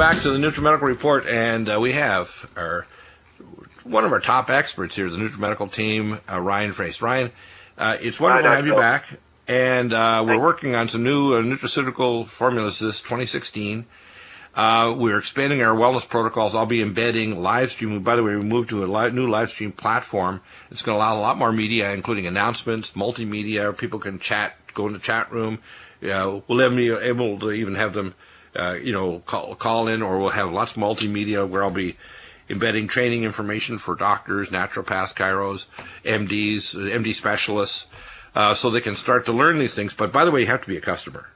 Back to the Nutrimedical Report, and we have one of our top experts here, the Nutrimedical team, Ryan FRACE. Ryan, it's wonderful to have you back, and we're working on some new nutraceutical formulas this 2016. We're expanding our wellness protocols. I'll be embedding live streaming. By the way, we moved to a new live stream platform. It's going to allow a lot more media, including announcements, multimedia. People can chat, go in the chat room. We'll be able to even have them call in, or we'll have lots of multimedia where I'll be embedding training information for doctors, naturopaths, chiros, MDs, MD specialists, so they can start to learn these things. But by the way, you have to be a customer.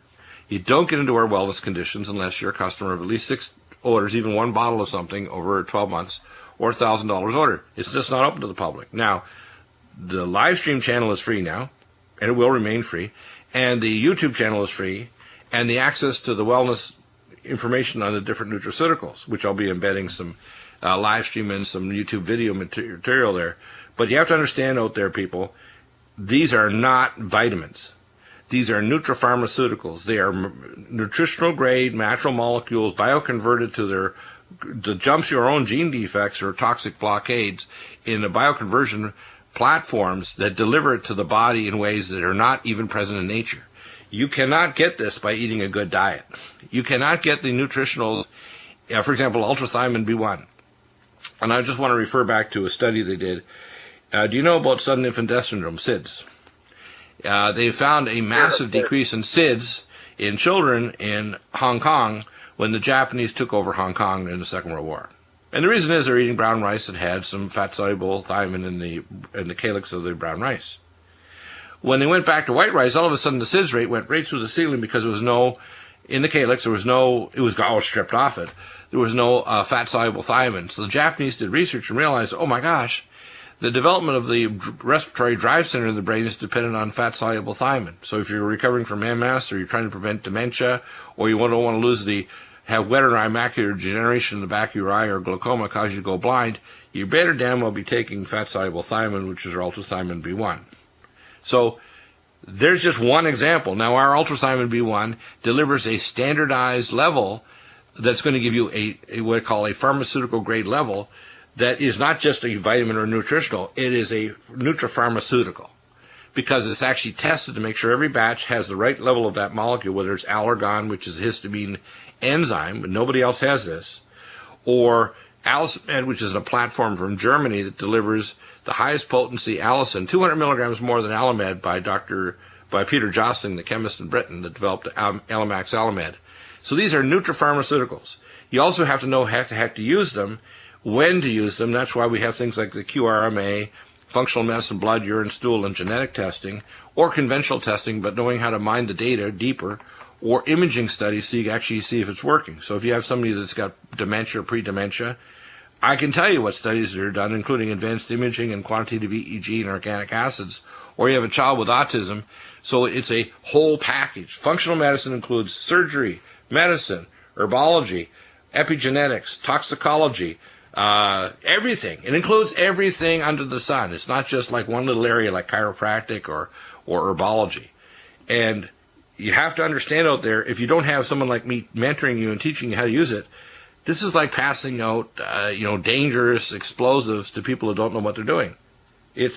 You don't get into our wellness conditions unless you're a customer of at least 6 orders, even one bottle of something over 12 months, or $1,000 order. It's just not open to the public. Now, the live stream channel is free now, and it will remain free, and the YouTube channel is free, and the access to the wellness information on the different nutraceuticals, which I'll be embedding some live stream and some YouTube video material there. But you have to understand out there, people, these are not vitamins. These are NUTRA-PHARACEUTICals. They are nutritional grade natural molecules bioconverted to jumps your own gene defects or toxic blockades in the bioconversion platforms that deliver it to the body in ways that are not even present in nature. You cannot get this by eating a good diet. You cannot get the nutritionals, for example, ultrathymine B1. And I just want to refer back to a study they did. Do you know about sudden infant death syndrome, SIDS? They found a massive decrease in SIDS in children in Hong Kong when the Japanese took over Hong Kong in the Second World War. And the reason is they're eating brown rice that had some fat-soluble thiamine in the calyx of the brown rice. When they went back to white rice, all of a sudden the SIDS rate went right through the ceiling because there was no, in the calyx, there was no, it was all stripped off it. There was no fat-soluble thiamine. So the Japanese did research and realized, oh my gosh, the development of the respiratory drive center in the brain is dependent on fat-soluble thiamine. So if you're recovering from MS, or you're trying to prevent dementia, or you don't want to have wet or dry macular degeneration in the back of your eye, or glaucoma cause you to go blind, you better damn well be taking fat-soluble thiamine, which is ultrathymine B1. So there's just one example. Now, our ultrathymine B1 delivers a standardized level that's going to give you a what I call a pharmaceutical grade level that is not just a vitamin or nutritional. It is a NUTRA-PHARACEUTICal, because it's actually tested to make sure every batch has the right level of that molecule, whether it's allergon, which is a histamine enzyme, but nobody else has this, or allicin, which is a platform from Germany that delivers the highest potency allicin, 200 milligrams more than Alamed by Peter Jostling, the chemist in Britain that developed Alamax Alamed. So these are NUTRA-PHARACEUTICals. You also have to know how to use them, when to use them. That's why we have things like the QRMA, functional medicine, blood, urine, stool, and genetic testing, or conventional testing, but knowing how to mine the data deeper, or imaging studies so you can actually see if it's working. So if you have somebody that's got dementia or pre-dementia, I can tell you what studies are done, including advanced imaging and quantitative EEG and organic acids, or you have a child with autism. So it's a whole package. Functional medicine includes surgery, medicine, herbology, epigenetics, toxicology, everything. It includes everything under the sun. It's not just like one little area like chiropractic or herbology. And you have to understand out there, if you don't have someone like me mentoring you and teaching you how to use it, this is like passing out, dangerous explosives to people who don't know what they're doing. You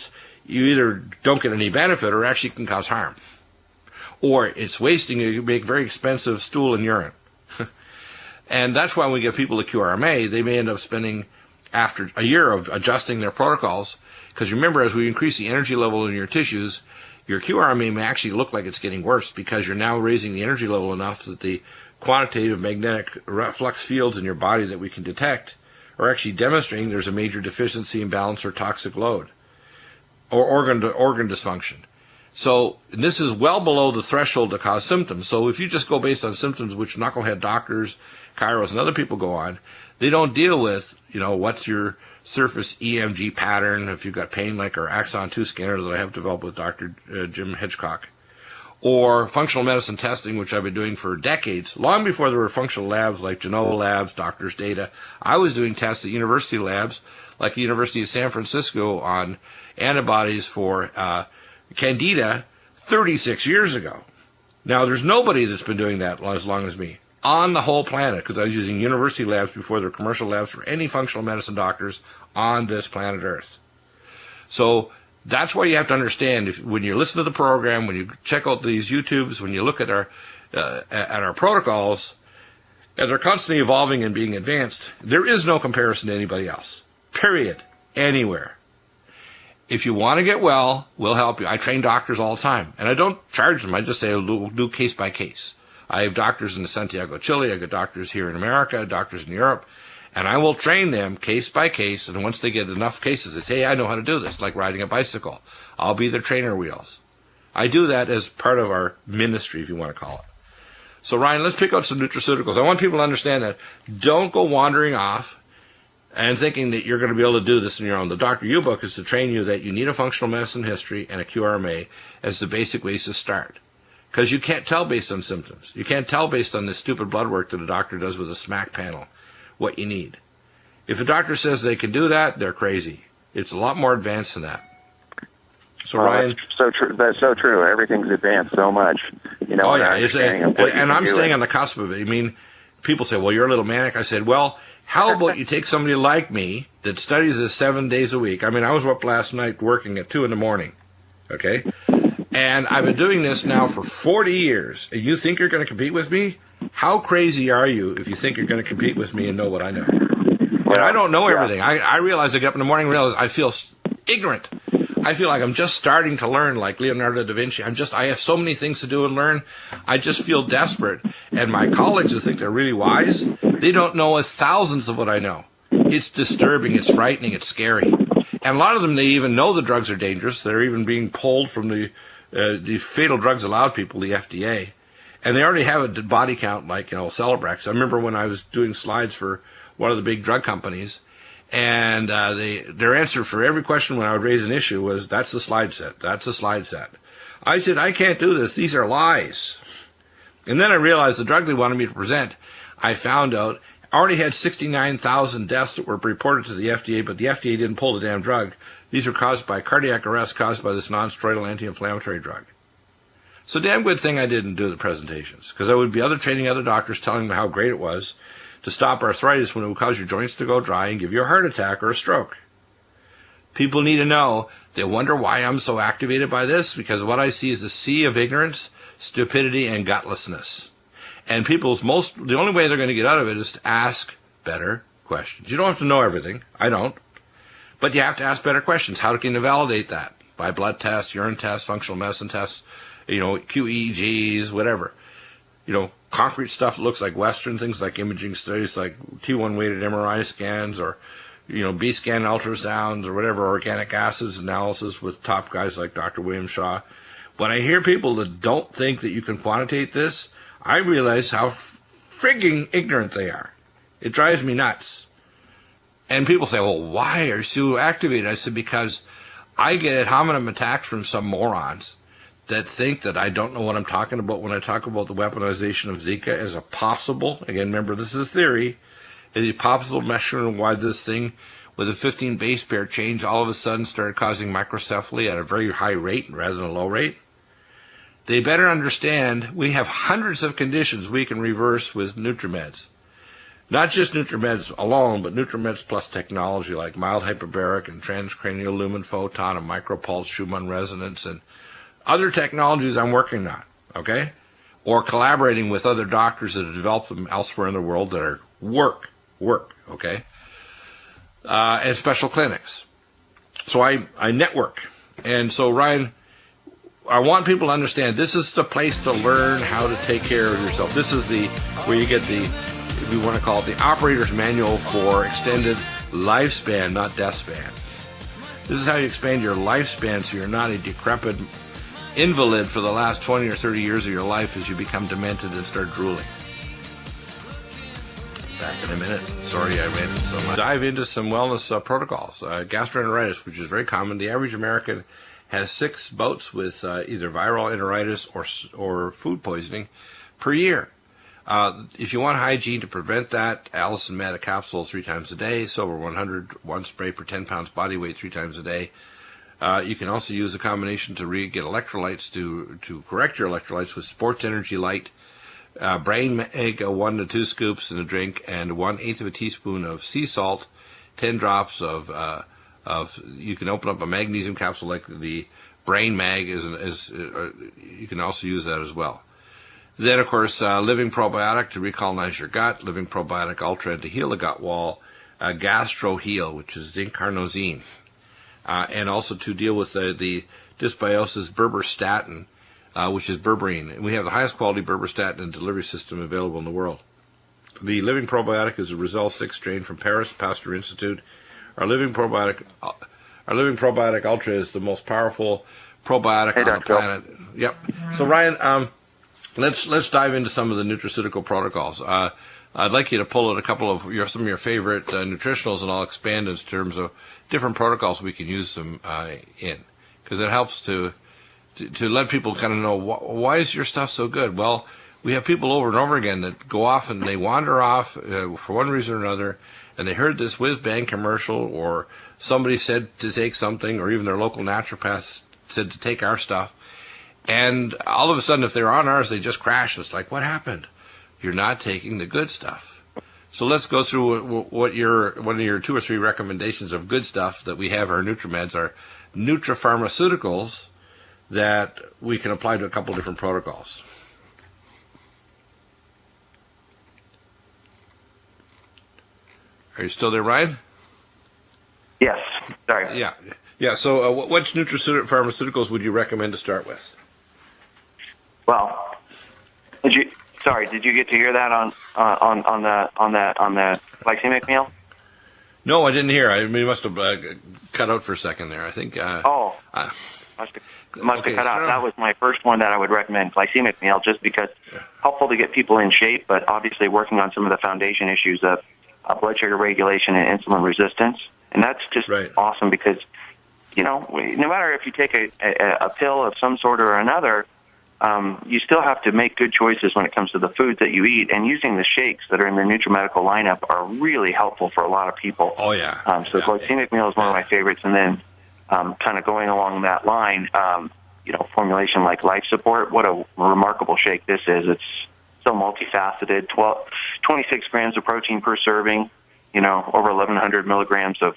either don't get any benefit or actually can cause harm. Or it's wasting you make very expensive stool and urine. And that's why when we give people the QRMA, they may end up spending, after a year of adjusting their protocols, because remember, as we increase the energy level in your tissues, your QRMA may actually look like it's getting worse because you're now raising the energy level enough that the quantitative magnetic flux fields in your body that we can detect are actually demonstrating there's a major deficiency, imbalance, or toxic load, or organ dysfunction. So this is well below the threshold to cause symptoms. So if you just go based on symptoms, which knucklehead doctors, chiros, and other people go on, they don't deal with, what's your surface EMG pattern, if you've got pain like our Axon 2 scanner that I have developed with Dr. Jim Hitchcock, or functional medicine testing, which I've been doing for decades, long before there were functional labs like Genova Labs, Doctors Data. I was doing tests at university labs like the University of San Francisco on antibodies for Candida 36 years ago. Now, there's nobody that's been doing that as long as me. on the whole planet, because I was using university labs before they're commercial labs for any functional medicine doctors on this planet Earth. So that's why you have to understand, when you listen to the program, when you check out these YouTubes, when you look at our protocols, and they're constantly evolving and being advanced, there is no comparison to anybody else. Period. Anywhere. If you want to get well, we'll help you. I train doctors all the time, and I don't charge them. I just say we'll do case by case. I have doctors in Santiago, Chile. I got doctors here in America, doctors in Europe, and I will train them case by case. And once they get enough cases, they say, hey, I know how to do this, like riding a bicycle. I'll be their trainer wheels. I do that as part of our ministry, if you want to call it. So, Ryan, let's pick out some nutraceuticals. I want people to understand that. Don't go wandering off and thinking that you're going to be able to do this on your own. The Dr. U book is to train you that you need a functional medicine history and a QRMA as the basic ways to start. Because you can't tell based on symptoms. You can't tell based on this stupid blood work that a doctor does with a SMAC panel what you need. If a doctor says they can do that, they're crazy. It's a lot more advanced than that. So, Ryan, that's so true. That's so true. Everything's advanced so much. You know. Oh yeah, and I'm staying on the cusp of it. I mean, people say, "Well, you're a little manic." I said, "Well, how about you take somebody like me that studies this 7 days a week?" I mean, I was up last night working at 2 a.m. Okay. And I've been doing this now for 40 years, and you think you're going to compete with me? How crazy are you if you think you're going to compete with me and know what I know? Well, and I don't know everything. I realize I get up in the morning and realize I feel ignorant. I feel like I'm just starting to learn, like Leonardo da Vinci. I have so many things to do and learn. I just feel desperate. And my colleagues who think they're really wise, they don't know as thousands of what I know. It's disturbing. It's frightening. It's scary. And a lot of them, they even know the drugs are dangerous. They're even being pulled from the fatal drugs allowed people, the FDA. And they already have a body count like, Celebrex. I remember when I was doing slides for one of the big drug companies, and their answer for every question when I would raise an issue was, that's the slide set, that's the slide set. I said, I can't do this, these are lies. And then I realized the drug they wanted me to present, I found out, already had 69,000 deaths that were reported to the FDA, but the FDA didn't pull the damn drug. These were caused by cardiac arrest caused by this non-steroidal anti-inflammatory drug. So damn good thing I didn't do the presentations, because I would be training other doctors telling them how great it was to stop arthritis when it would cause your joints to go dry and give you a heart attack or a stroke. People need to know. They wonder why I'm so activated by this, because what I see is a sea of ignorance, stupidity, and gutlessness. And the only way they're going to get out of it is to ask better questions. You don't have to know everything. I don't. But you have to ask better questions. How can you validate that? By blood tests, urine tests, functional medicine tests, QEEGs, whatever. Concrete stuff that looks like Western, things like imaging studies like T1 weighted MRI scans or, B-scan ultrasounds or whatever, organic acids analysis with top guys like Dr. William Shaw. When I hear people that don't think that you can quantitate this, I realize how frigging ignorant they are. It drives me nuts. And people say, well, why are you so activated? I said, because I get ad hominem attacks from some morons that think that I don't know what I'm talking about when I talk about the weaponization of Zika as a possible, again, remember, this is a theory, is a possible measurement of why this thing with a 15 base pair change all of a sudden started causing microcephaly at a very high rate rather than a low rate. They better understand we have hundreds of conditions we can reverse with Nutrimeds. Not just Nutrimeds alone, but Nutrimeds plus technology like mild hyperbaric and transcranial lumen photon and micropulse Schumann resonance and other technologies I'm working on, okay? Or collaborating with other doctors that have developed them elsewhere in the world that are work, okay? And special clinics. So I network. And so, Ryan, I want people to understand this is the place to learn how to take care of yourself. This is where you get if we want to call it, the operator's manual for extended lifespan, not death span. This is how you expand your lifespan so you're not a decrepit invalid for the last 20 or 30 years of your life as you become demented and start drooling. Back in a minute. Sorry I ran into so much. Dive into some wellness protocols. Gastroenteritis, which is very common. The average American has 6 bouts with either viral enteritis or food poisoning per year. If you want hygiene to prevent that, Allison Meta capsule 3 times a day, Silver 100, 1 spray per 10 pounds body weight 3 times a day. You can also use a combination to get electrolytes to correct your electrolytes with Sports Energy Light brain mag, 1 to 2 scoops in a drink, and 1/8 of a teaspoon of sea salt, 10 drops of you can open up a magnesium capsule like the brain mag you can also use that as well. Then, of course, Living Probiotic to recolonize your gut, Living Probiotic Ultra to heal the gut wall, Gastro Heal, which is zinc carnosine, and also to deal with the dysbiosis berberstatin, which is berberine. And we have the highest quality berberstatin delivery system available in the world. The Living Probiotic is a Result 6 strain from Paris Pasteur Institute. Our Living Probiotic Ultra is the most powerful probiotic on the planet. Yep. So Ryan, let's dive into some of the nutraceutical protocols. I'd like you to pull out a couple of some of your favorite nutritionals, and I'll expand in terms of different protocols we can use them in, because it helps to let people kind of know why is your stuff so good. Well, we have people over and over again that go off and they wander off for one reason or another, and they heard this whiz-bang commercial, or somebody said to take something, or even their local naturopath said to take our stuff, and all of a sudden, if they're on ours, they just crash. It's like, what happened? You're not taking the good stuff. So let's go through one of your 2 or 3 recommendations of good stuff that we have, our NutriMeds, our NUTRA-PHARACEUTICals, that we can apply to a couple different protocols. Are you still there, Ryan? Yes. Sorry. Yeah. So what NutraPharmaceuticals would you recommend to start with? Well, did you get to hear that on the glycemic meal? No, I didn't hear. I mean, you must have cut out for a second there. I think. Must have cut out. That was my first one that I would recommend, glycemic meal, just because helpful to get people in shape, but obviously working on some of the foundation issues of blood sugar regulation and insulin resistance. And that's just awesome because, no matter if you take a pill of some sort or another, you still have to make good choices when it comes to the foods that you eat. And using the shakes that are in the Nutrimedical lineup are really helpful for a lot of people. Oh, yeah. Glycemic meal is one of my favorites. And then kind of going along that line, formulation like Life Support, what a remarkable shake this is. It's so multifaceted, 26 grams of protein per serving, over 1,100 milligrams of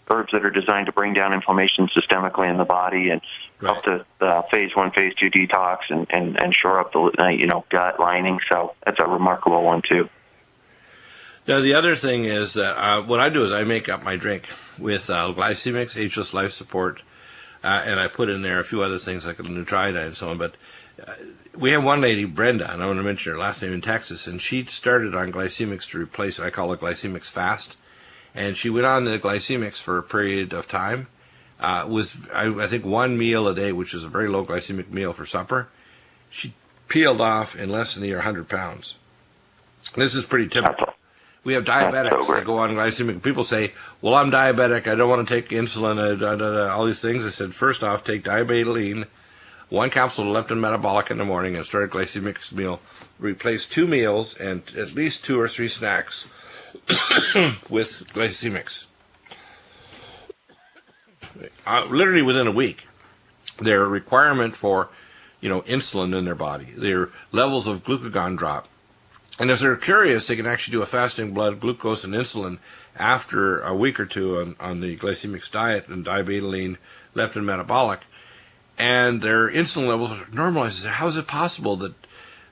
herbs that are designed to bring down inflammation systemically in the body and help the phase 1, phase 2 detox and shore up the gut lining. So that's a remarkable one too. Now the other thing is that what I do is I make up my drink with glycemics, ageless life support, and I put in there a few other things like a Nutrimedicine and so on. But we have one lady, Brenda, and I want to mention her last name, in Texas, and she started on glycemics to replace, I call it glycemics fast, and she went on the glycemics for a period of time. With I think 1 meal a day, which is a very low glycemic meal for supper. She peeled off in less than a year 100 pounds. This is pretty typical. We have diabetics that go on glycemic. People say, well, I'm diabetic, I don't want to take insulin, all these things. I said, first off, take diabetoline, 1 capsule of leptin metabolic in the morning, and start a glycemic meal. Replace 2 meals and at least 2 or 3 snacks with glycemics. Literally within a week, their requirement for, insulin in their body, their levels of glucagon drop. And if they're curious, they can actually do a fasting blood glucose and insulin after a week or two on the glycemics diet and diabetoline, leptin metabolic, and their insulin levels are normalized. How is it possible that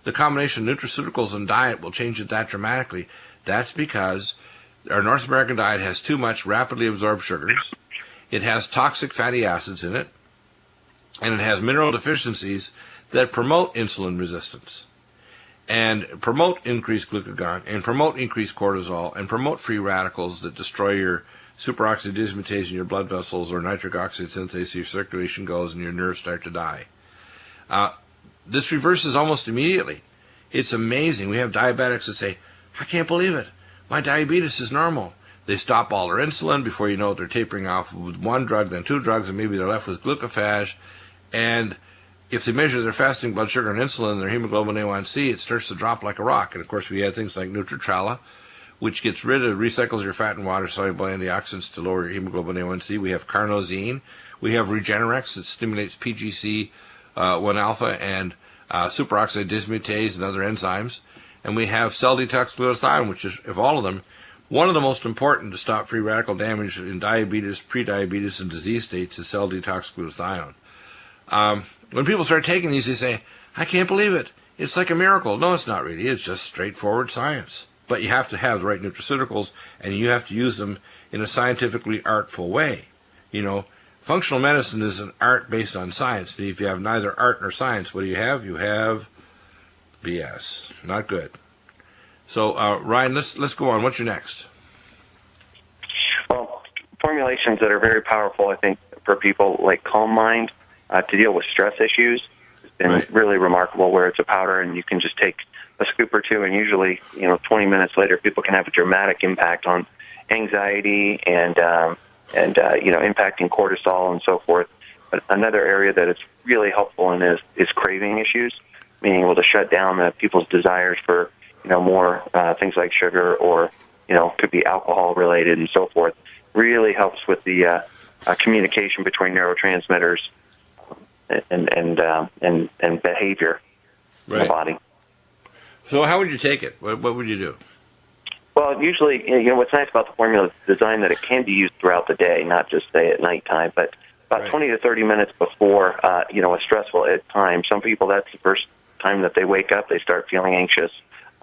the combination of nutraceuticals and diet will change it that dramatically? That's because our North American diet has too much rapidly absorbed sugars. It has toxic fatty acids in it, and it has mineral deficiencies that promote insulin resistance and promote increased glucagon and promote increased cortisol and promote free radicals that destroy your superoxide dismutase in your blood vessels or nitric oxide synthase, your circulation goes and your nerves start to die. This reverses almost immediately. It's amazing. We have diabetics that say, I can't believe it. My diabetes is normal. They stop all their insulin. Before you know it, they're tapering off with 1 drug, then 2 drugs, and maybe they're left with glucophage. And if they measure their fasting blood sugar and insulin and their hemoglobin A1C, it starts to drop like a rock. And, of course, we have things like Nutri-Trala, which recycles your fat and water-soluble antioxidants to lower your hemoglobin A1C. We have carnosine. We have Regenerex that stimulates PGC 1-alpha and superoxide dismutase and other enzymes. and we have cell detox glutathione, which is, of all of them, one of the most important to stop free radical damage in diabetes, prediabetes, and disease states is cell detox glutathione. When people start taking these, they say, I can't believe it. It's like a miracle. No, it's not really. It's just straightforward science. But you have to have the right nutraceuticals, and you have to use them in a scientifically artful way. You know, functional medicine is an art based on science. And if you have neither art nor science, what do you have? You have BS. Not good. So, Ryan, let's go on. What's your next? Well, formulations that are very powerful, I think, for people like Calm Mind to deal with stress issues has been really remarkable, where it's a powder and you can just take a scoop or two, and usually, 20 minutes later, people can have a dramatic impact on anxiety and impacting cortisol and so forth. But another area that it's really helpful in is craving issues, meaning able to shut down people's desires for more things like sugar or could be alcohol related and so forth. Really helps with the communication between neurotransmitters and behavior in the body. So how would you take it? What would you do? Well, usually, what's nice about the formula is the design that it can be used throughout the day, not just, say, at nighttime, but about 20 to 30 minutes before, a stressful time. Some people, that's the first time that they wake up, they start feeling anxious.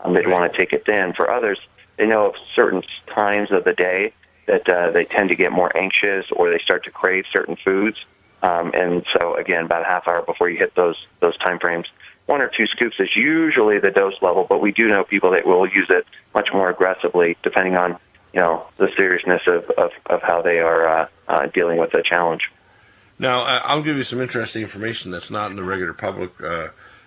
They want to take it then. For others, they know of certain times of the day that they tend to get more anxious or they start to crave certain foods. And so, again, about a half hour before you hit those time frames, 1 or 2 scoops is usually the dose level, but we do know people that will use it much more aggressively depending on, the seriousness of how they are dealing with the challenge. Now, I'll give you some interesting information that's not in the regular public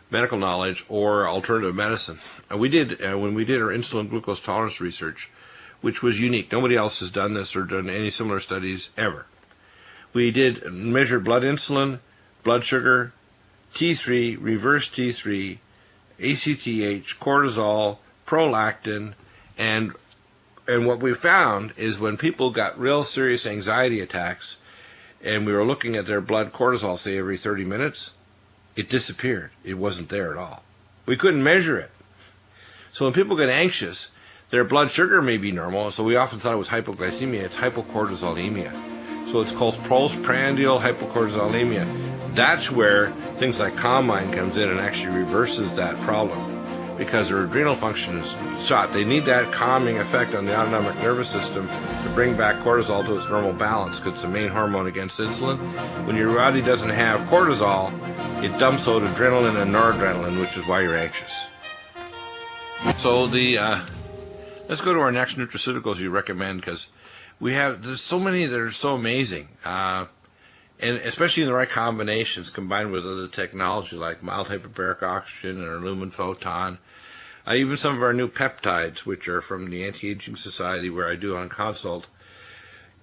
medical knowledge or alternative medicine. We did, when we did our insulin glucose tolerance research, which was unique. Nobody else has done this or done any similar studies ever. We did measure blood insulin, blood sugar, T3, reverse T3, ACTH, cortisol, prolactin, and what we found is when people got real serious anxiety attacks and we were looking at their blood cortisol, say, every 30 minutes, it disappeared. It wasn't there at all. We couldn't measure it. So when people get anxious, their blood sugar may be normal, so we often thought it was hypoglycemia. It's hypocortisolemia. So it's called postprandial hypocortisolemia. That's where things like Calm Mind comes in and actually reverses that problem because their adrenal function is shot. They need that calming effect on the autonomic nervous system to bring back cortisol to its normal balance because it's the main hormone against insulin. When your body doesn't have cortisol, it dumps out adrenaline and noradrenaline, which is why you're anxious. So let's go to our next nutraceuticals you recommend because there's so many that are so amazing. And especially in the right combinations combined with other technology like mild hyperbaric oxygen and our lumen photon. Even some of our new peptides, which are from the Anti-Aging Society where I do on consult,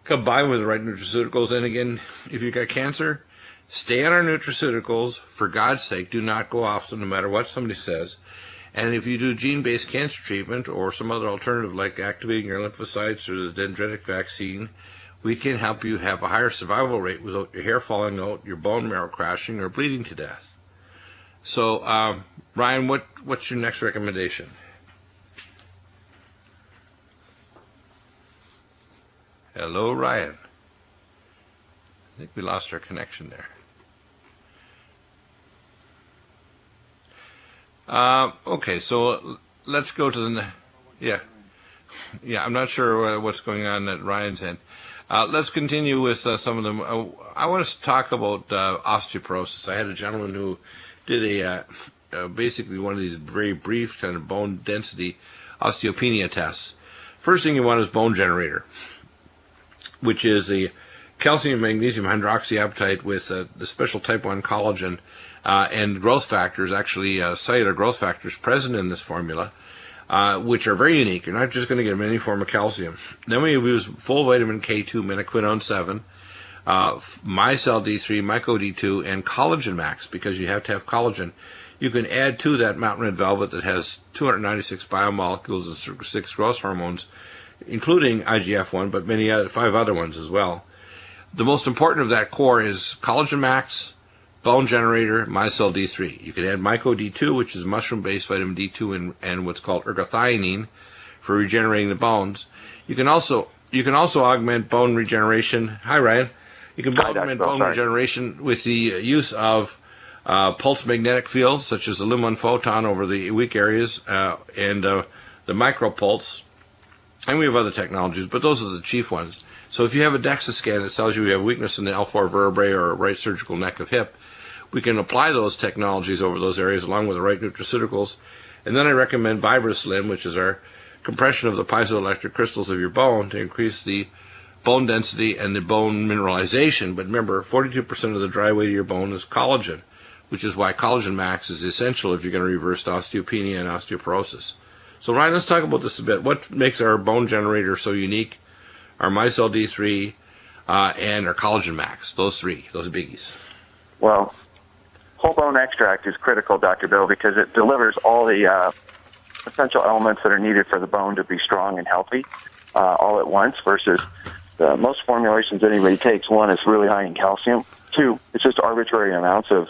combined with the right nutraceuticals. And again, if you've got cancer, stay on our nutraceuticals. For God's sake, do not go off them no matter what somebody says. And if you do gene-based cancer treatment or some other alternative like activating your lymphocytes or the dendritic vaccine, we can help you have a higher survival rate without your hair falling out, your bone marrow crashing, or bleeding to death. So, Ryan, what's your next recommendation? Hello, Ryan. I think we lost our connection there. Okay, so let's go to the yeah. I'm not sure what's going on at Ryan's end. Let's continue with some of them. I want to talk about osteoporosis. I had a gentleman who did basically one of these very brief kind of bone density osteopenia tests. First thing you want is bone generator, which is a calcium magnesium hydroxyapatite with the special type 1 collagen and growth factors, actually cellular growth factors present in this formula, which are very unique. You're not just going to get any form of calcium. Then we use full vitamin K2, minoquinone 7, micelle D3, myco D2, and collagen max, because you have to have collagen. You can add to that mountain red velvet that has 296 biomolecules and 6 growth hormones, including IGF-1, but 5 other ones as well. The most important of that core is collagen max, Bone Generator, MyCell D3. You can add Myco D2, which is mushroom-based vitamin D2, and what's called ergothioneine for regenerating the bones. You can also augment bone regeneration. Hi, Ryan. You can augment bone regeneration with the use of pulsed magnetic fields, such as the Lumen photon over the weak areas, and the micropulse. And we have other technologies, but those are the chief ones. So if you have a DEXA scan that tells you have weakness in the L4 vertebrae or a right surgical neck of hip, we can apply those technologies over those areas along with the right nutraceuticals. And then I recommend VibraSlim, which is our compression of the piezoelectric crystals of your bone to increase the bone density and the bone mineralization. But remember, 42% of the dry weight of your bone is collagen, which is why Collagen Max is essential if you're going to reverse osteopenia and osteoporosis. So Ryan, let's talk about this a bit. What makes our bone generator so unique? Our MyCell D3 and our Collagen Max. Those biggies. Well, whole bone extract is critical, Dr. Bill, because it delivers all the essential elements that are needed for the bone to be strong and healthy all at once versus most formulations anybody takes. One, is really high in calcium. Two, it's just arbitrary amounts of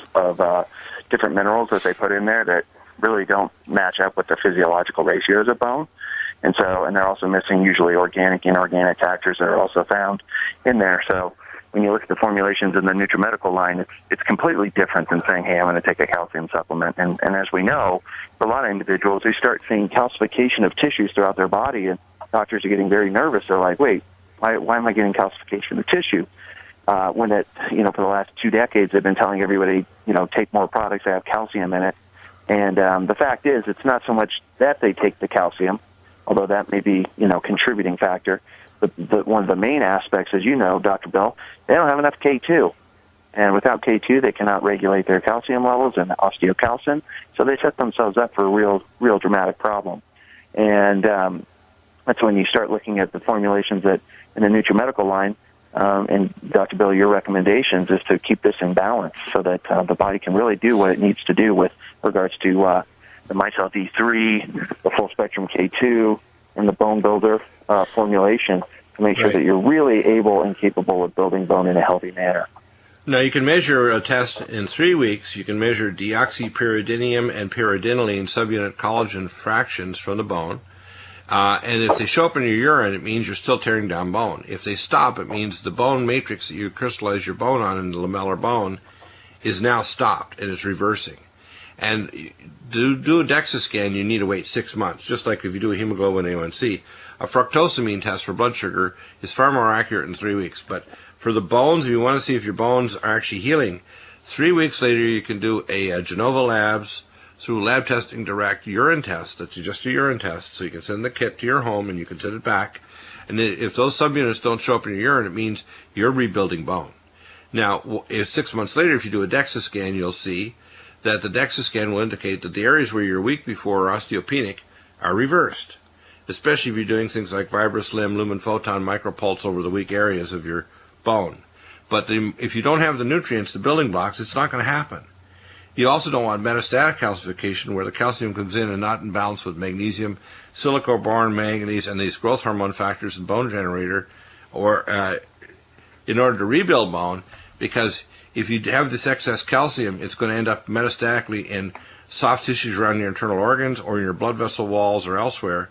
different minerals that they put in there that really don't match up with the physiological ratios of bone. And they're also missing usually organic and inorganic factors that are also found in there. So when you look at the formulations in the Nutrimedical line, it's completely different than saying, hey, I'm going to take a calcium supplement. And as we know, for a lot of individuals, they start seeing calcification of tissues throughout their body, and doctors are getting very nervous. They're like, wait, why am I getting calcification of tissue? When for the last 2 decades, they've been telling everybody, take more products that have calcium in it. And the fact is, it's not so much that they take the calcium, although that may be, contributing factor. But one of the main aspects, as you know, Dr. Bill, they don't have enough K2. And without K2, they cannot regulate their calcium levels and osteocalcin. So they set themselves up for a real dramatic problem. And that's when you start looking at the formulations that in the Nutrimedical line. And Dr. Bill, your recommendations is to keep this in balance so that the body can really do what it needs to do with regards to the MyCell D3, the full spectrum K2, and the bone builder formulation to make sure that you're really able and capable of building bone in a healthy manner. Now, you can measure a test in 3 weeks. You can measure deoxypyridinium and pyridinoline subunit collagen fractions from the bone. And if they show up in your urine, it means you're still tearing down bone. If they stop, it means the bone matrix that you crystallize your bone on in the lamellar bone is now stopped and it's reversing. And to do a DEXA scan, you need to wait 6 months, just like if you do a hemoglobin A1C. A fructosamine test for blood sugar is far more accurate in 3 weeks. But for the bones, if you want to see if your bones are actually healing, 3 weeks later you can do a Genova Labs through lab testing direct urine test. That's just a urine test, so you can send the kit to your home and you can send it back. And if those subunits don't show up in your urine, it means you're rebuilding bone. Now, if 6 months later, if you do a DEXA scan, you'll see that the DEXA scan will indicate that the areas where you're weak before or osteopenic are reversed, especially if you're doing things like VibraSlim, Lumen Photon, Micropulse over the weak areas of your bone. But if you don't have the nutrients, the building blocks, it's not going to happen. You also don't want metastatic calcification where the calcium comes in and not in balance with magnesium, silica, boron, manganese, and these growth hormone factors in bone generator, or in order to rebuild bone, because if you have this excess calcium, it's going to end up metastatically in soft tissues around your internal organs or in your blood vessel walls or elsewhere,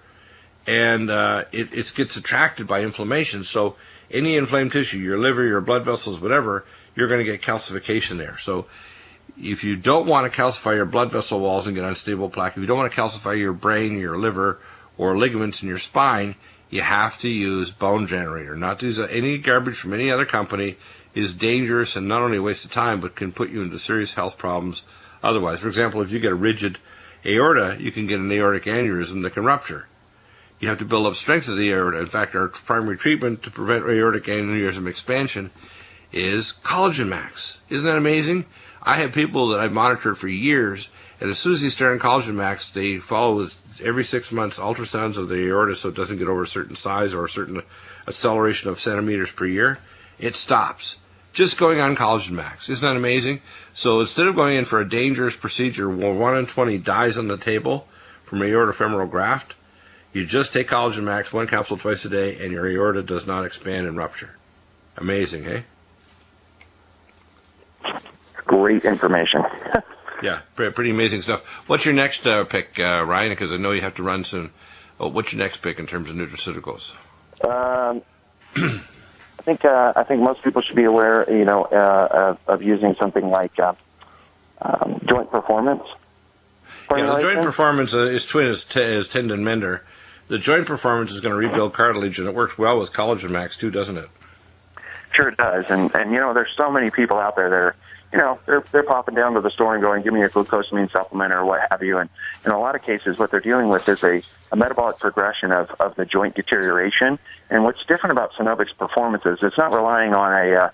and it gets attracted by inflammation. So any inflamed tissue, your liver, your blood vessels, whatever, you're going to get calcification there. So if you don't want to calcify your blood vessel walls and get unstable plaque, if you don't want to calcify your brain, your liver, or ligaments in your spine, you have to use bone generator. Not to use any garbage from any other company is dangerous and not only a waste of time, but can put you into serious health problems otherwise. For example, if you get a rigid aorta, you can get an aortic aneurysm that can rupture. You have to build up strength of the aorta. In fact, our primary treatment to prevent aortic aneurysm expansion is Collagen Max. Isn't that amazing? I have people that I've monitored for years, and as soon as they start on Collagen Max, they follow with every 6 months ultrasounds of the aorta so it doesn't get over a certain size or a certain acceleration of centimeters per year. It stops. Just going on Collagen Max. Isn't that amazing? So instead of going in for a dangerous procedure where 1 in 20 dies on the table from aortofemoral graft, you just take Collagen Max, 1 capsule twice a day, and your aorta does not expand and rupture. Amazing, eh? great information. Yeah, pretty amazing stuff. What's your next pick, Ryan? Because I know you have to run soon. What's your next pick in terms of nutraceuticals? I think most people should be aware, of using something like joint performance. Yeah, the joint performance is tendon mender. The joint performance is going to rebuild cartilage, and it works well with Collagen Max too, doesn't it? Sure it does. And there's so many people out there that are, they're popping down to the store and going, give me a glucosamine supplement or what have you. And in a lot of cases, what they're dealing with is a metabolic progression of the joint deterioration. And what's different about Synovic's performance is it's not relying on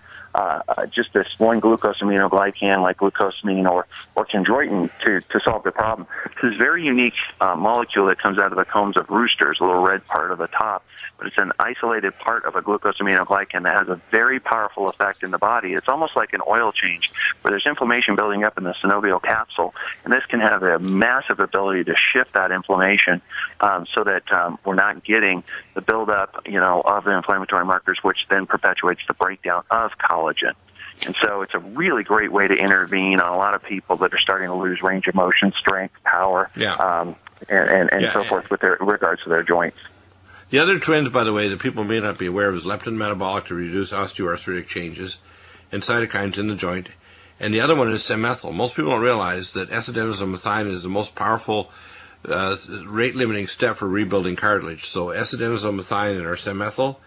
just this one glucosaminoglycan like glucosamine or chondroitin to solve the problem. It's this very unique molecule that comes out of the combs of roosters, a little red part of the top, but it's an isolated part of a glucosaminoglycan that has a very powerful effect in the body. It's almost like an oil change where there's inflammation building up in the synovial capsule, and this can have a massive ability to shift that inflammation so that we're not getting the buildup, of the inflammatory markers, which then perpetuates the breakdown of collagen. And so it's a really great way to intervene on a lot of people that are starting to lose range of motion, strength, power, and so forth with regards to their joints. The other twins, by the way, that people may not be aware of is leptin metabolic to reduce osteoarthritic changes and cytokines in the joint. And the other one is semethyl. Most people don't realize that S-adenosine is the most powerful rate-limiting step for rebuilding cartilage. So S-adenosine and our semethyl,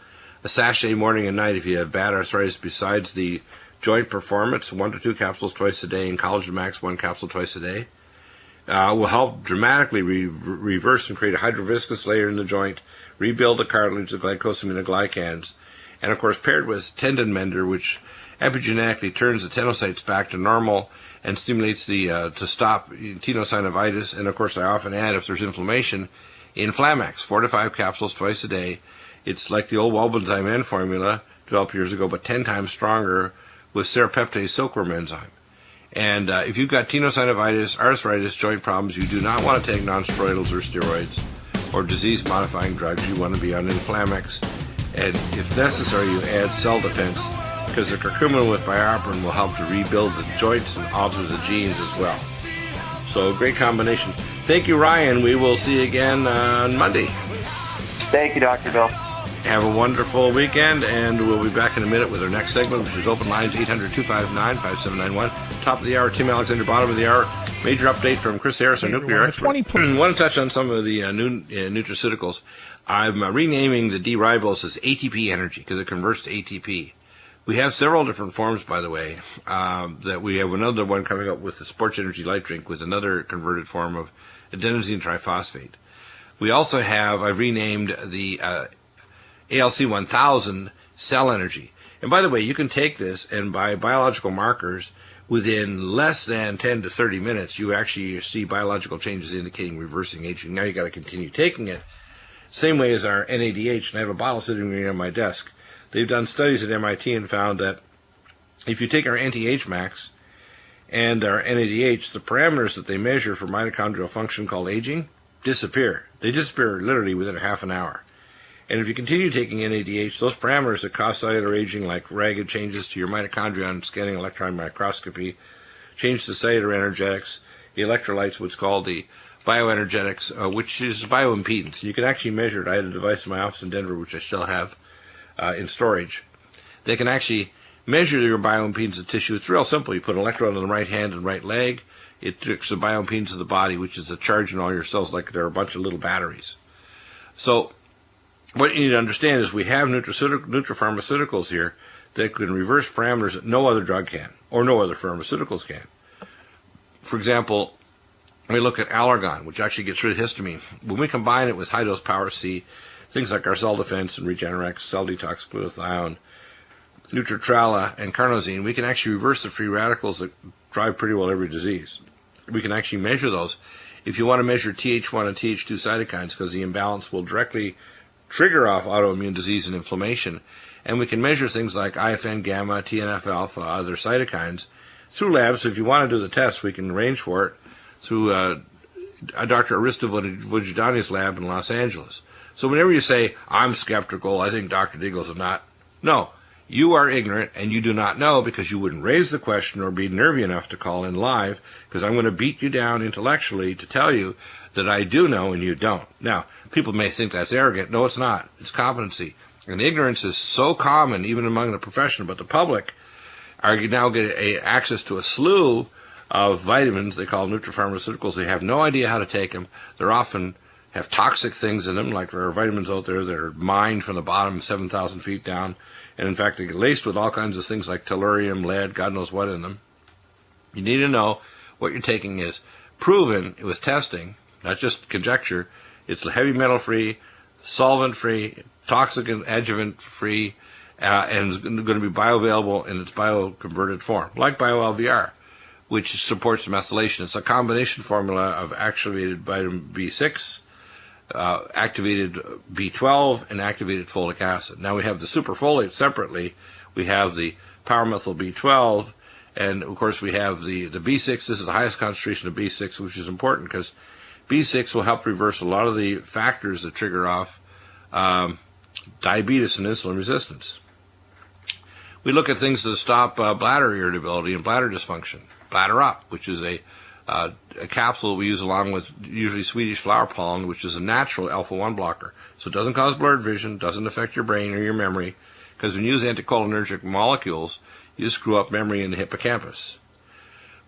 a sachet morning and night if you have bad arthritis, besides the joint performance, 1 to 2 capsules twice a day, and Collagen Max, 1 capsule twice a day, will help dramatically reverse and create a hydroviscous layer in the joint, rebuild the cartilage, the glycosaminoglycans, and of course paired with tendon mender, which epigenetically turns the tenocytes back to normal and stimulates the to stop tenosynovitis. And of course, I often add, if there's inflammation, Inflamax, 4 to 5 capsules twice a day. It's like the old Walbenzyme N formula developed years ago, but 10 times stronger with serrapeptase silkworm enzyme. And if you've got tenosynovitis, arthritis, joint problems, you do not want to take nonsteroidals or steroids or disease-modifying drugs. You want to be on Inflamax. And if necessary, you add cell defense, because the curcumin with bioperin will help to rebuild the joints and alter the genes as well. So, great combination. Thank you, Ryan. We will see you again on Monday. Thank you, Dr. Bill. Have a wonderful weekend, and we'll be back in a minute with our next segment, which is Open Lines 800-259-5791. Top of the hour, Tim Alexander. Bottom of the hour, major update from Chris Harris, our nuclear expert. I want to touch on some of the new nutraceuticals. I'm renaming the D-ribose as ATP Energy because it converts to ATP. We have several different forms, by the way, that we have another one coming up with the Sports Energy Light Drink with another converted form of adenosine triphosphate. We also have, I've renamed the ALC 1000 Cell Energy. And by the way, you can take this and by biological markers, within less than 10 to 30 minutes, you actually see biological changes indicating reversing aging. Now you got to continue taking it. Same way as our NADH, and I have a bottle sitting here on my desk. They've done studies at MIT and found that if you take our anti-H max and our NADH, the parameters that they measure for mitochondrial function called aging disappear. They disappear literally within a half an hour. And if you continue taking NADH, those parameters that cause cellular aging, like ragged changes to your mitochondria on scanning electron microscopy, change to cellular energetics, the electrolytes, what's called the bioenergetics, which is bioimpedance. You can actually measure it. I had a device in my office in Denver, which I still have in storage. They can actually measure your bioimpedance of tissue. It's real simple. You put an electrode on the right hand and right leg. It takes the bioimpedance of the body, which is the charge in all your cells, like they're a bunch of little batteries. So what you need to understand is we have nutrapharmaceuticals here that can reverse parameters that no other drug can, or no other pharmaceuticals can. For example, we look at Allergon, which actually gets rid of histamine. When we combine it with high-dose Power C, things like our cell defense and Regenerex, cell detox, glutathione, Nutritrala, and carnosine, we can actually reverse the free radicals that drive pretty well every disease. We can actually measure those. If you want to measure Th1 and Th2 cytokines, because the imbalance will directly trigger off autoimmune disease and inflammation, and we can measure things like IFN gamma, TNF-alpha, other cytokines through labs. So if you want to do the test, we can arrange for it through Dr. Arista Vujidani's lab in Los Angeles. So whenever you say, I'm skeptical, I think Dr. Deagle's not. No, You are ignorant and you do not know because you wouldn't raise the question or be nervy enough to call in live, because I'm going to beat you down intellectually to tell you that I do know and you don't. Now, people may think that's arrogant. No, it's not. It's competency. And ignorance is so common even among the profession, but the public are now getting access to a slew of vitamins they call NUTRA-PHARACEUTICALs. They have no idea how to take them. They're often have toxic things in them, like there are vitamins out there that are mined from the bottom 7,000 feet down, and in fact they get laced with all kinds of things like tellurium, lead, God knows what in them. You need to know what you're taking is proven with testing, not just conjecture. It's heavy metal free, solvent free, toxic and adjuvant free, and it's going to be bioavailable in its bioconverted form, like BioLVR, which supports methylation. It's a combination formula of activated vitamin B6, activated B12, and activated folic acid. Now we have the superfolate separately. We have the power-methyl B12, and of course we have the B6. This is the highest concentration of B6, which is important because B6 will help reverse a lot of the factors that trigger off diabetes and insulin resistance. We look at things that stop bladder irritability and bladder dysfunction. Bladder Up, which is a capsule we use along with usually Swedish flower pollen, which is a natural alpha-1 blocker. So it doesn't cause blurred vision, doesn't affect your brain or your memory, because when you use anticholinergic molecules, you screw up memory in the hippocampus.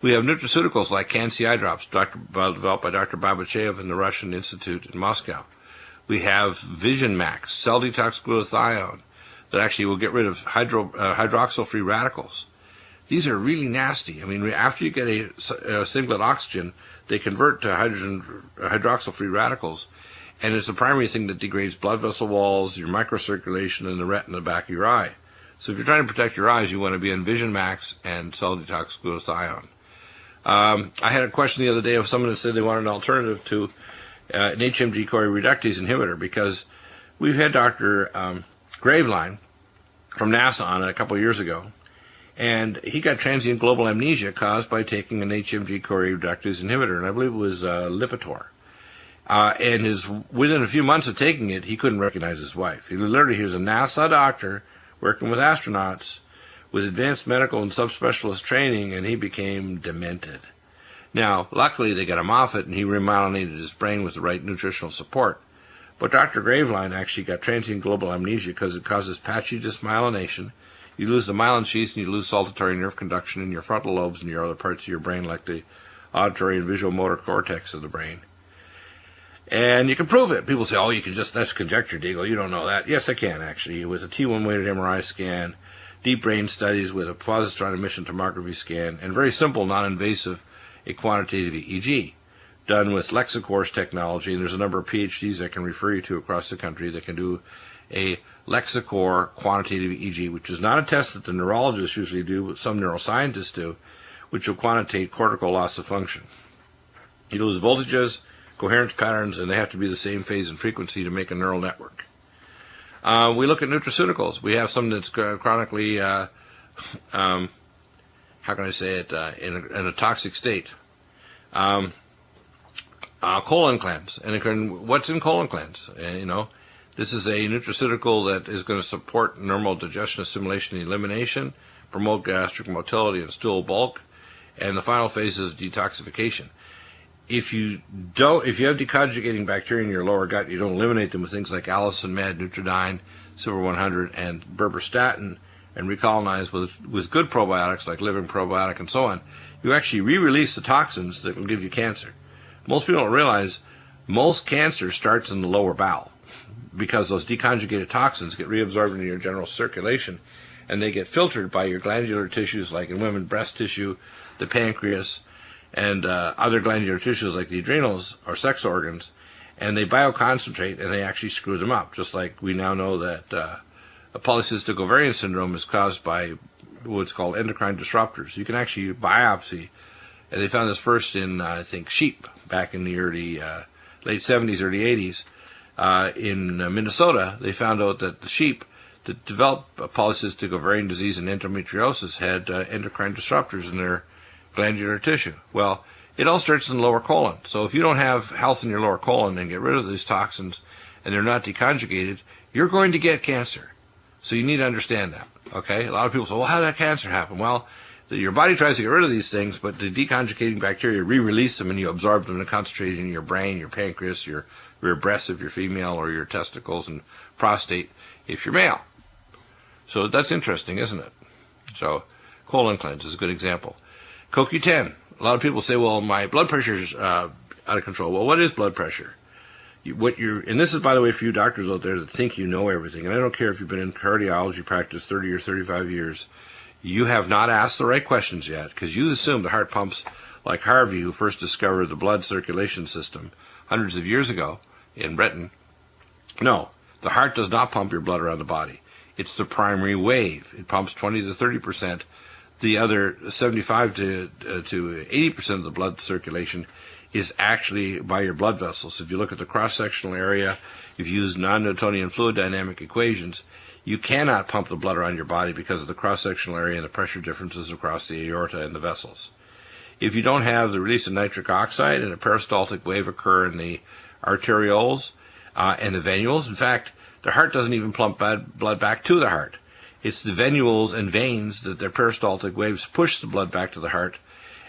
We have nutraceuticals like Can-C eye drops, developed by Dr. Babachev in the Russian Institute in Moscow. We have Vision Max, cell detox glutathione, that actually will get rid of hydroxyl-free radicals. These are really nasty. I mean, after you get a singlet oxygen, they convert to hydroxyl-free radicals, and it's the primary thing that degrades blood vessel walls, your microcirculation, and the retina in the back of your eye. So if you're trying to protect your eyes, you want to be on Vision Max and cell detox glutathione. I had a question the other day of someone that said they wanted an alternative to an HMG-CoA reductase inhibitor, because we've had Dr. Graveline from NASA on it a couple of years ago, and he got transient global amnesia caused by taking an HMG-CoA reductase inhibitor, and I believe it was Lipitor. And within a few months of taking it, he couldn't recognize his wife. He was a NASA doctor working with astronauts with advanced medical and subspecialist training, and he became demented. Now, luckily, they got him off it, and he remyelinated his brain with the right nutritional support. But Dr. Graveline actually got transient global amnesia because it causes patchy dysmyelination. You lose the myelin sheaths, and you lose saltatory nerve conduction in your frontal lobes and your other parts of your brain, like the auditory and visual motor cortex of the brain. And you can prove it. People say, oh, that's conjecture, Deagle. You don't know that. Yes, I can, actually. With a T1-weighted MRI scan, deep brain studies with a positron emission tomography scan, and very simple, non-invasive, a quantitative EEG done with Lexicor's technology. And there's a number of PhDs I can refer you to across the country that can do a Lexicor quantitative EEG, which is not a test that the neurologists usually do, but some neuroscientists do, which will quantitate cortical loss of function. You lose voltages, coherence patterns, and they have to be the same phase and frequency to make a neural network. We look at nutraceuticals. We have some that's chronically, how can I say it, in a toxic state. Colon cleanse. And what's in colon cleanse? This is a nutraceutical that is going to support normal digestion, assimilation, and elimination, promote gastric motility and stool bulk, and the final phase is detoxification. If you have deconjugating bacteria in your lower gut, you don't eliminate them with things like allicin med, Nutridine, Silver 100, and berberstatin, and recolonize with good probiotics like Living Probiotic and so on, you actually re-release the toxins that will give you cancer. Most people don't realize most cancer starts in the lower bowel because those deconjugated toxins get reabsorbed into your general circulation, and they get filtered by your glandular tissues, like in women, breast tissue, the pancreas, and other glandular tissues like the adrenals or sex organs, and they bioconcentrate and they actually screw them up. Just like we now know that a polycystic ovarian syndrome is caused by what's called endocrine disruptors. You can actually biopsy, and they found this first in, I think, sheep back in the late 70s, early 80s. In Minnesota, they found out that the sheep that developed polycystic ovarian disease and endometriosis had endocrine disruptors in their glandular tissue. Well, it all starts in the lower colon. So if you don't have health in your lower colon and get rid of these toxins and they're not deconjugated, you're going to get cancer. So you need to understand that. Okay, a lot of people say, well, how did that cancer happen? Well, your body tries to get rid of these things, but the deconjugating bacteria re-release them and you absorb them and concentrate in your brain, your pancreas, your breasts if you're female, or your testicles and prostate if you're male. So that's interesting, isn't it? So colon cleanse is a good example. CoQ10. A lot of people say, well, my blood pressure's out of control. Well, what is blood pressure? And this is, by the way, for you doctors out there that think you know everything, and I don't care if you've been in cardiology practice 30 or 35 years, you have not asked the right questions yet, because you assume the heart pumps like Harvey, who first discovered the blood circulation system hundreds of years ago in Britain. No, the heart does not pump your blood around the body. It's the primary wave. It pumps 20 to 30%. The other 75 to 80% of the blood circulation is actually by your blood vessels. If you look at the cross-sectional area, if you use non-Newtonian fluid dynamic equations, you cannot pump the blood around your body because of the cross-sectional area and the pressure differences across the aorta and the vessels. If you don't have the release of nitric oxide and a peristaltic wave occur in the arterioles and the venules, in fact, the heart doesn't even pump blood back to the heart. It's the venules and veins that their peristaltic waves push the blood back to the heart,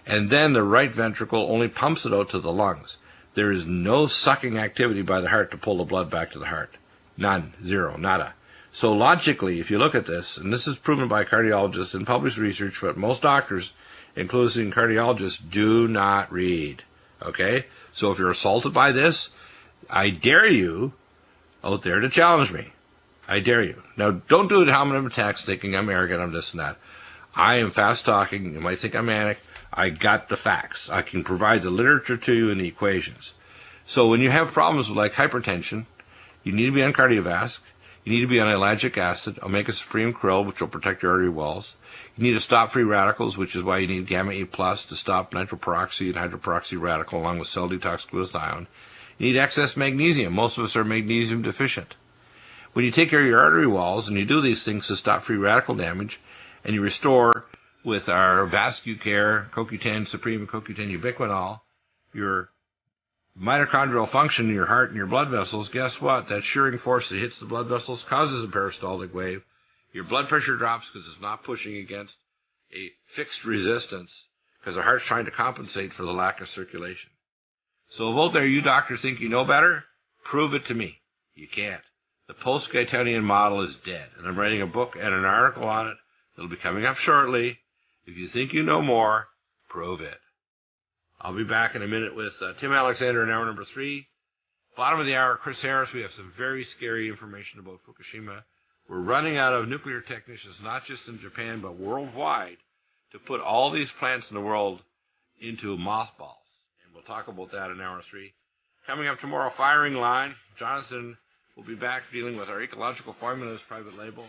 and then the right ventricle only pumps it out to the lungs. There is no sucking activity by the heart to pull the blood back to the heart. None. Zero. Nada. So logically, if you look at this, and this is proven by cardiologists in published research, but most doctors, including cardiologists, do not read. Okay? So if you're assaulted by this, I dare you out there to challenge me. I dare you. Now, don't do it hominem attacks thinking I'm arrogant, I'm this and that. I am fast talking. You might think I'm manic. I got the facts. I can provide the literature to you and the equations. So when you have problems with like hypertension, you need to be on cardiovasc. You need to be on ellagic acid, omega supreme krill, which will protect your artery walls. You need to stop free radicals, which is why you need gamma E plus to stop nitroperoxy and hydroperoxy radical along with cell detox glutathione. You need excess magnesium. Most of us are magnesium deficient. When you take care of your artery walls and you do these things to stop free radical damage, and you restore with our VascuCare, CoQ10 Supreme, and CoQ10 Ubiquinol, your mitochondrial function in your heart and your blood vessels, guess what? That shearing force that hits the blood vessels causes a peristaltic wave. Your blood pressure drops because it's not pushing against a fixed resistance because the heart's trying to compensate for the lack of circulation. So if out there you doctors think you know better, prove it to me. You can't. The post-Gaetanian model is dead, and I'm writing a book and an article on it that'll be coming up shortly. If you think you know more, prove it. I'll be back in a minute with Tim Alexander in hour number 3. Bottom of the hour, Chris Harris. We have some very scary information about Fukushima. We're running out of nuclear technicians, not just in Japan, but worldwide, to put all these plants in the world into mothballs. And we'll talk about that in hour 3. Coming up tomorrow, firing line. Jonathan will be back dealing with our ecological formulas private label.